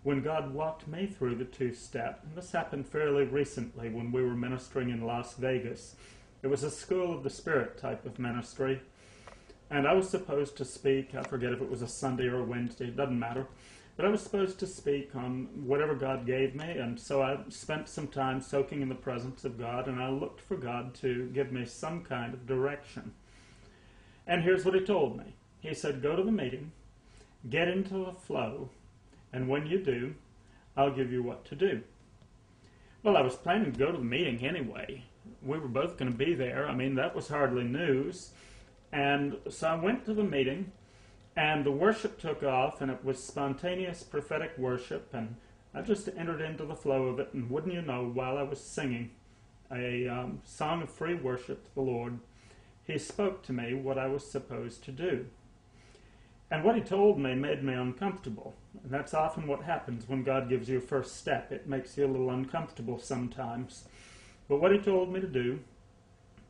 when God walked me through the two-step. And this happened fairly recently when we were ministering in Las Vegas. It was a School of the Spirit type of ministry. And I was supposed to speak, I forget if it was a Sunday or a Wednesday, it doesn't matter. But I was supposed to speak on whatever God gave me, and so I spent some time soaking in the presence of God, and I looked for God to give me some kind of direction. And here's what he told me. He said, go to the meeting, get into the flow, and when you do, I'll give you what to do. Well, I was planning to go to the meeting anyway. We were both going to be there. I mean, that was hardly news. And so I went to the meeting, and the worship took off, and it was spontaneous prophetic worship, and I just entered into the flow of it, and wouldn't you know, while I was singing a song of free worship to the Lord, he spoke to me what I was supposed to do. And what he told me made me uncomfortable, and that's often what happens when God gives you a first step. It makes you a little uncomfortable sometimes. But what he told me to do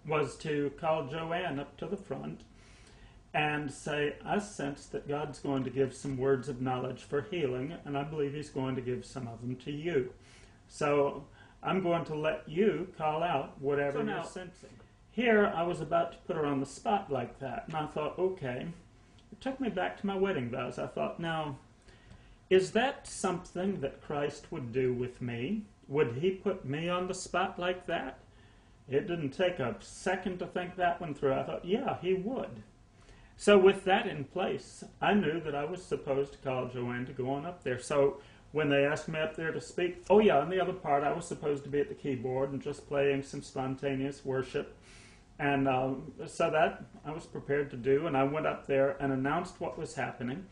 was to call Joanne up to the front and say, I sense that God's going to give some words of knowledge for healing, and I believe he's going to give some of them to you. So I'm going to let you call out whatever you're sensing. Here I was about to put her on the spot like that, and I thought, okay. It took me back to my wedding vows. I thought, now, is that something that Christ would do with me? Would he put me on the spot like that? It didn't take a second to think that one through. I thought, yeah, he would. So with that in place, I knew that I was supposed to call Joanne to go on up there. So when they asked me up there to speak, oh yeah, and the other part, I was supposed to be at the keyboard and just playing some spontaneous worship. And so that I was prepared to do, and I went up there and announced what was happening.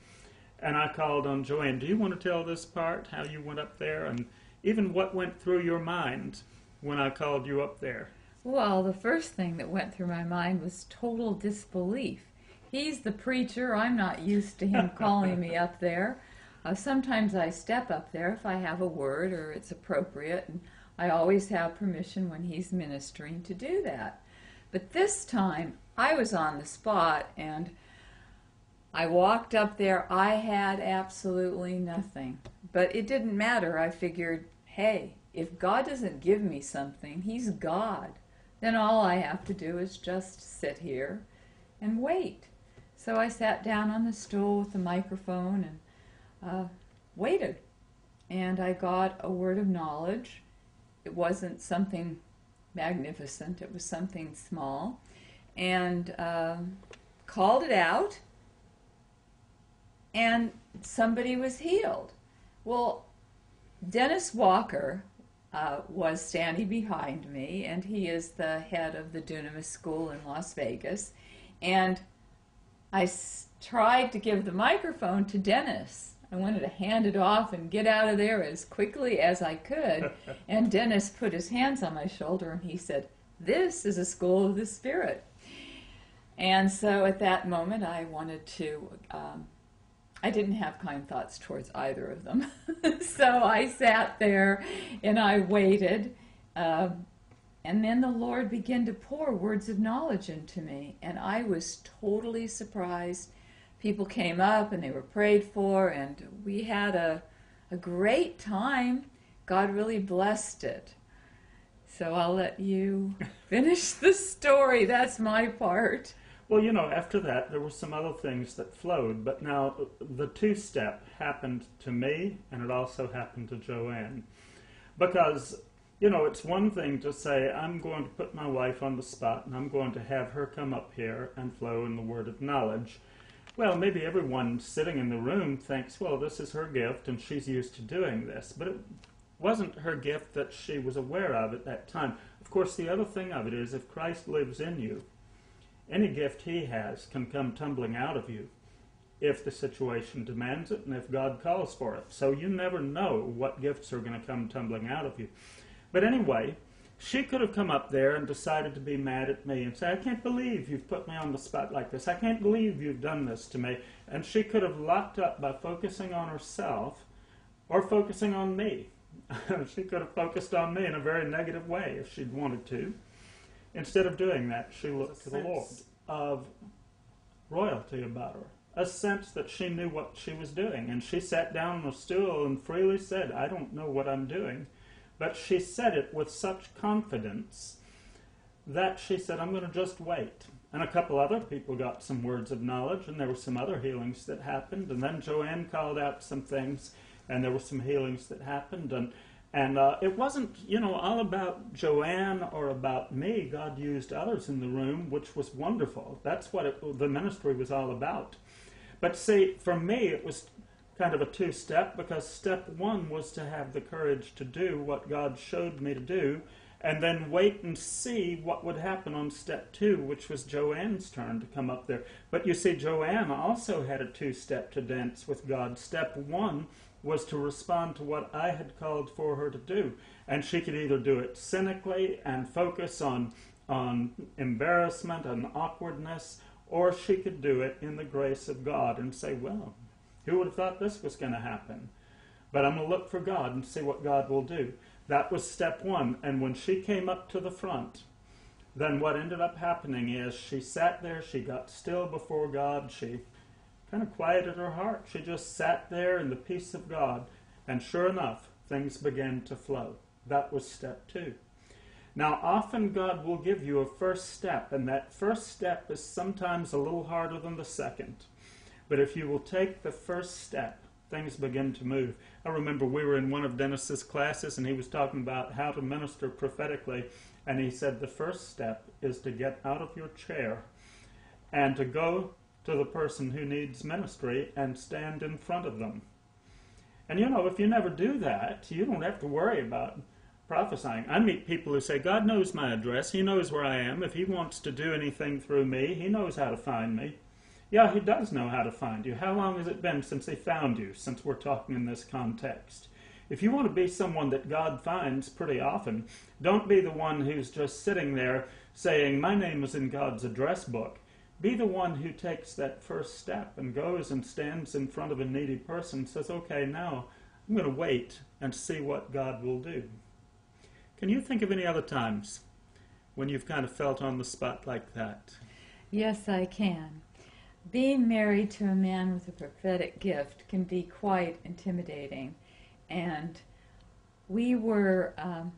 And I called on Joanne, do you want to tell this part, how you went up there, and even what went through your mind when I called you up there? Well, the first thing that went through my mind was total disbelief. He's the preacher. I'm not used to him calling me up there. Sometimes I step up there if I have a word or it's appropriate, and I always have permission when he's ministering to do that. But this time, I was on the spot, and I walked up there. I had absolutely nothing. But it didn't matter. I figured, hey, if God doesn't give me something, he's God. Then all I have to do is just sit here and wait. So I sat down on the stool with the microphone and waited. And I got a word of knowledge. It wasn't something magnificent. It was something small. And called it out. And somebody was healed. Well, Dennis Walker was standing behind me, and he is the head of the Dunamis School in Las Vegas. And I tried to give the microphone to Dennis. I wanted to hand it off and get out of there as quickly as I could. And Dennis put his hands on my shoulder and he said, this is a school of the Spirit. And so at that moment I wanted to, I didn't have kind thoughts towards either of them. So I sat there and I waited. And then the Lord began to pour words of knowledge into me, and I was totally surprised. People came up and they were prayed for, and we had a great time. God really blessed it. So I'll let you finish the story. That's my part. Well, you know, after that, there were some other things that flowed, but now the two-step happened to me, and it also happened to Joanne. Because you know, it's one thing to say, I'm going to put my wife on the spot and I'm going to have her come up here and flow in the word of knowledge. Well, maybe everyone sitting in the room thinks, well, this is her gift and she's used to doing this. But it wasn't her gift that she was aware of at that time. Of course, the other thing of it is, if Christ lives in you, any gift he has can come tumbling out of you if the situation demands it and if God calls for it. So you never know what gifts are going to come tumbling out of you. But anyway, she could have come up there and decided to be mad at me and say, I can't believe you've put me on the spot like this. I can't believe you've done this to me. And she could have locked up by focusing on herself or focusing on me. She could have focused on me in a very negative way if she'd wanted to. Instead of doing that, she looked to the Lord of royalty about her. a sense that she knew what she was doing. And she sat down on a stool and freely said, I don't know what I'm doing. But she said it with such confidence that she said, I'm going to just wait. And a couple other people got some words of knowledge, and there were some other healings that happened. And then Joanne called out some things, and there were some healings that happened. And it wasn't, all about Joanne or about me. God used others in the room, which was wonderful. That's what the ministry was all about. But see, for me, it was kind of a two-step, because step one was to have the courage to do what God showed me to do, and then wait and see what would happen on step two, which was Joanne's turn to come up there. But you see, Joanne also had a two-step to dance with God. Step one was to respond to what I had called for her to do. And she could either do it cynically and focus on embarrassment and awkwardness, or she could do it in the grace of God and say, well, who would have thought this was going to happen? But I'm going to look for God and see what God will do. That was step one. And when she came up to the front, then what ended up happening is she sat there, she got still before God, she kind of quieted her heart. She just sat there in the peace of God, and sure enough, things began to flow. That was step two. Now, often God will give you a first step, and that first step is sometimes a little harder than the second. But if you will take the first step, things begin to move. I remember we were in one of Dennis's classes, and he was talking about how to minister prophetically, and he said the first step is to get out of your chair and to go to the person who needs ministry and stand in front of them. And if you never do that, you don't have to worry about prophesying. I meet people who say, God knows my address, He knows where I am. If He wants to do anything through me, He knows how to find me. Yeah, He does know how to find you. How long has it been since He found you, since we're talking in this context? If you want to be someone that God finds pretty often, don't be the one who's just sitting there saying, my name is in God's address book. Be the one who takes that first step and goes and stands in front of a needy person and says, okay, now I'm going to wait and see what God will do. Can you think of any other times when you've kind of felt on the spot like that? Yes, I can. Being married to a man with a prophetic gift can be quite intimidating. And we were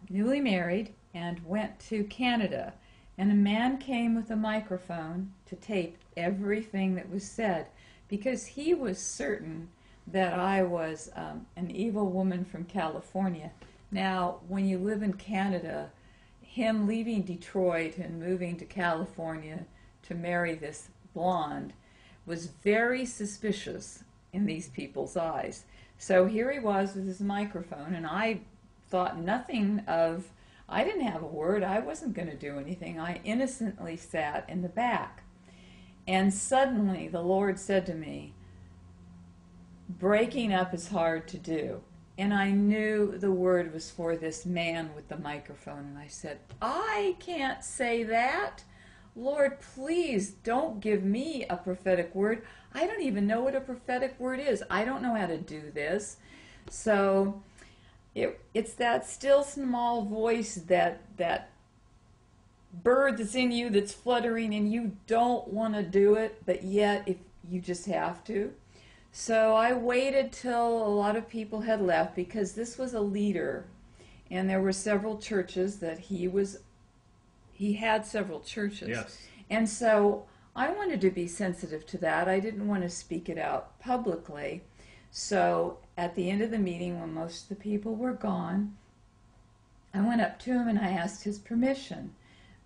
newly married and went to Canada. And a man came with a microphone to tape everything that was said, because he was certain that I was an evil woman from California. Now, when you live in Canada, him leaving Detroit and moving to California to marry this blonde was very suspicious in these people's eyes. So here he was with his microphone, and I thought nothing of, I didn't have a word, I wasn't going to do anything. I innocently sat in the back. And suddenly the Lord said to me, breaking up is hard to do. And I knew the word was for this man with the microphone. And I said, I can't say that. Lord, please don't give me a prophetic word. I don't even know what a prophetic word is. I don't know how to do this. So it's that still small voice, that bird that's in you that's fluttering, and you don't want to do it, but yet if you just have to. So I waited till a lot of people had left, because this was a leader, and there were several churches that he had several churches. Yes. And so I wanted to be sensitive to that. I didn't want to speak it out publicly. So at the end of the meeting, when most of the people were gone, I went up to him and I asked his permission.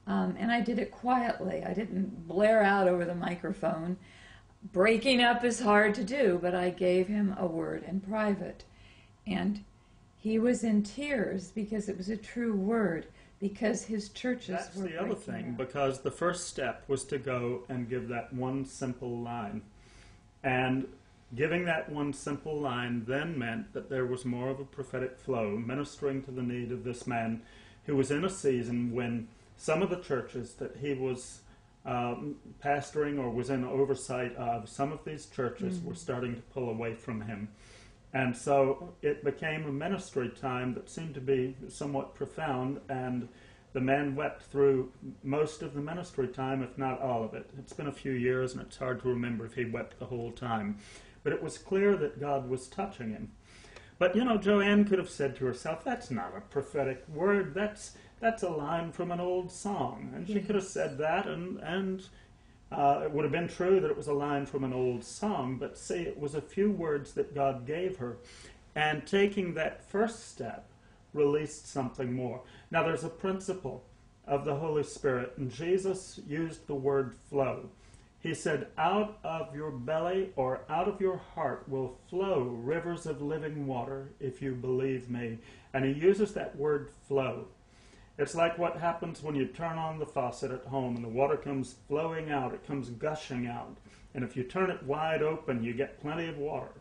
And I did it quietly. I didn't blare out over the microphone. Breaking up is hard to do, but I gave him a word in private. And he was in tears because it was a true word, because his churches That's were the other thing, because the first step was to go and give that one simple line. And giving that one simple line then meant that there was more of a prophetic flow, ministering to the need of this man who was in a season when some of the churches that he was pastoring or was in oversight of, some of these churches were starting to pull away from him. And so it became a ministry time that seemed to be somewhat profound, and The man wept through most of the ministry time, if not all of it. It's been a few years, and it's hard to remember if he wept the whole time. But it was clear that God was touching him. But, Joanne could have said to herself, that's not a prophetic word, that's a line from an old song. And she could have said that, and it would have been true that it was a line from an old song, but see, it was a few words that God gave her. And taking that first step released something more. Now, there's a principle of the Holy Spirit, and Jesus used the word flow. He said, out of your belly or out of your heart will flow rivers of living water if you believe me. And he uses that word flow. It's like what happens when you turn on the faucet at home and the water comes flowing out, it comes gushing out. And if you turn it wide open, you get plenty of water.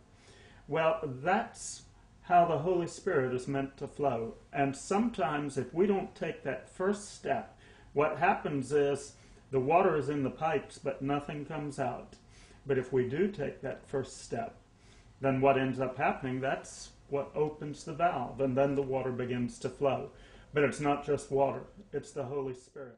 Well, that's how the Holy Spirit is meant to flow. And sometimes if we don't take that first step, what happens is the water is in the pipes, but nothing comes out. But if we do take that first step, then what ends up happening, that's what opens the valve, and then the water begins to flow. But it's not just water, it's the Holy Spirit.